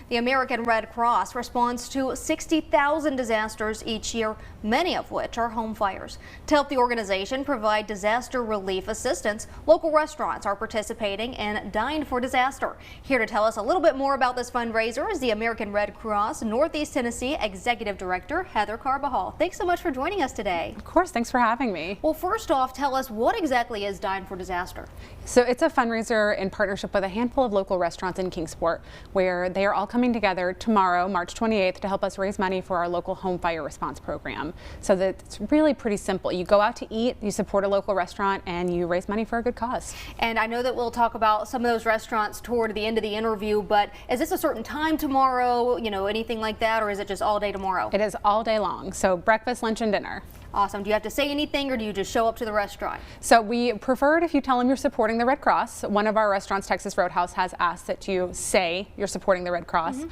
The American Red Cross responds to 60,000 disasters each year, many of which are home fires. To help the organization provide disaster relief assistance, local restaurants are participating in Dying for Disaster. Here to tell us a little bit more about this fundraiser is the American Red Cross Northeast Tennessee Executive Director Heather Carbajal. Thanks so much for joining us today. Of course, thanks for having me. Well, first off, tell us what exactly is Dying for Disaster? So it's a fundraiser in partnership with a handful of local restaurants in Kingsport, where they are all coming together tomorrow, March 28th, to help us raise money for our local home fire response program. So that it's really pretty simple. You go out to eat, you support a local restaurant, and you raise money for a good cause. And I know that we'll talk about some of those restaurants toward the end of the interview, but is this a certain time tomorrow, anything like that, or is it just all day tomorrow? It is all day long, so breakfast, lunch, and dinner. Awesome. Do you have to say anything, or do you just show up to the restaurant? So we prefer it if you tell them you're supporting the Red Cross. One of our restaurants, Texas Roadhouse, has asked that you say you're supporting the Red Cross,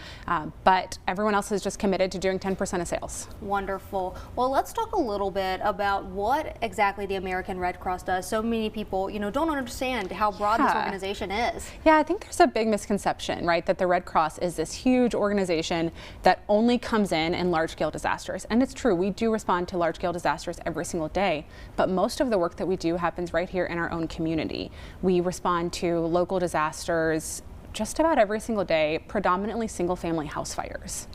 but everyone else is just committed to doing 10% of sales. Wonderful. Well, let's talk a little bit about what exactly the American Red Cross does. So many people, don't understand how broad this organization is. Yeah, I think there's a big misconception, right, that the Red Cross is this huge organization that only comes in large-scale disasters. And it's true, we do respond to large-scale disasters every single day, but most of the work that we do happens right here in our own community. We respond to local disasters just about every single day, predominantly single-family house fires.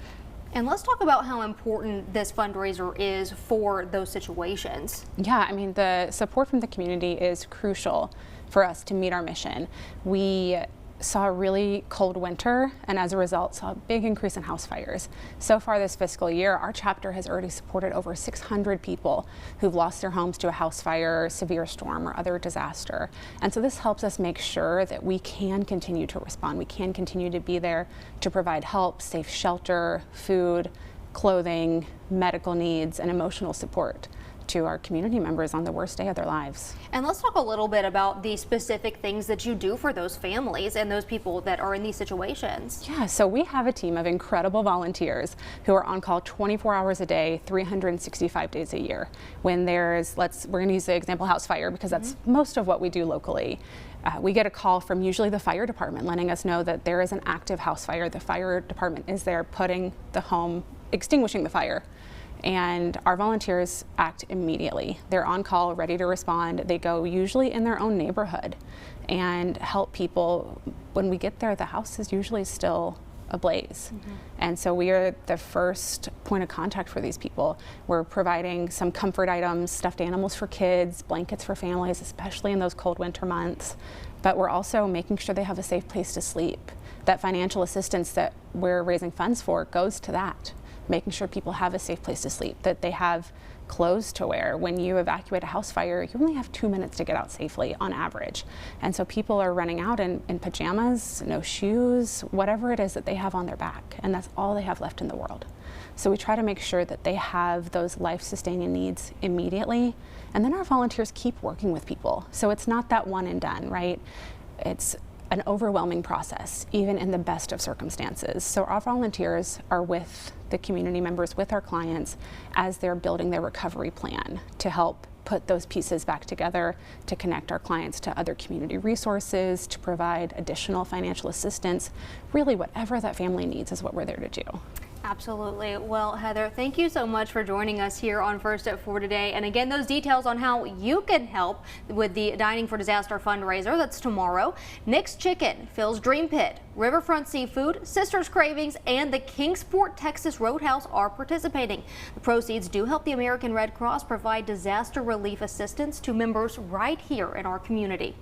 And let's talk about how important this fundraiser is for those situations. Yeah, I mean, the support from the community is crucial for us to meet our mission. We saw a really cold winter, and as a result saw a big increase in house fires. So far this fiscal year, our chapter has already supported over 600 people who've lost their homes to a house fire, severe storm, or other disaster. And so this helps us make sure that we can continue to respond. We can continue to be there to provide help, safe shelter, food, clothing, medical needs, and emotional support to our community members on the worst day of their lives. And let's talk a little bit about the specific things that you do for those families and those people that are in these situations. Yeah, so we have a team of incredible volunteers who are on call 24 hours a day, 365 days a year. When we're going to use the example house fire because that's most of what we do locally. We get a call from usually the fire department letting us know that there is an active house fire. The fire department is there putting the home, extinguishing the fire. And our volunteers act immediately. They're on call, ready to respond. They go usually in their own neighborhood and help people. When we get there, the house is usually still ablaze. And so we are the first point of contact for these people. We're providing some comfort items, stuffed animals for kids, blankets for families, especially in those cold winter months. But we're also making sure they have a safe place to sleep. That financial assistance that we're raising funds for goes to that. Making sure people have a safe place to sleep, that they have clothes to wear. When you evacuate a house fire, you only have 2 minutes to get out safely on average. And so people are running out in pajamas, no shoes, whatever it is that they have on their back. And that's all they have left in the world. So we try to make sure that they have those life-sustaining needs immediately. And then our volunteers keep working with people. So it's not that one and done, right? It's an overwhelming process, even in the best of circumstances. So our volunteers are with the community members, with our clients, as they're building their recovery plan to help put those pieces back together, to connect our clients to other community resources, to provide additional financial assistance. Really, whatever that family needs is what we're there to do. Absolutely. Well, Heather, thank you so much for joining us here on First at 4 today. And again, those details on how you can help with the Dining for Disaster fundraiser, that's tomorrow. Nick's Chicken, Phil's Dream Pit, Riverfront Seafood, Sisters Cravings, and the Kingsport Texas Roadhouse are participating. The proceeds do help the American Red Cross provide disaster relief assistance to members right here in our community.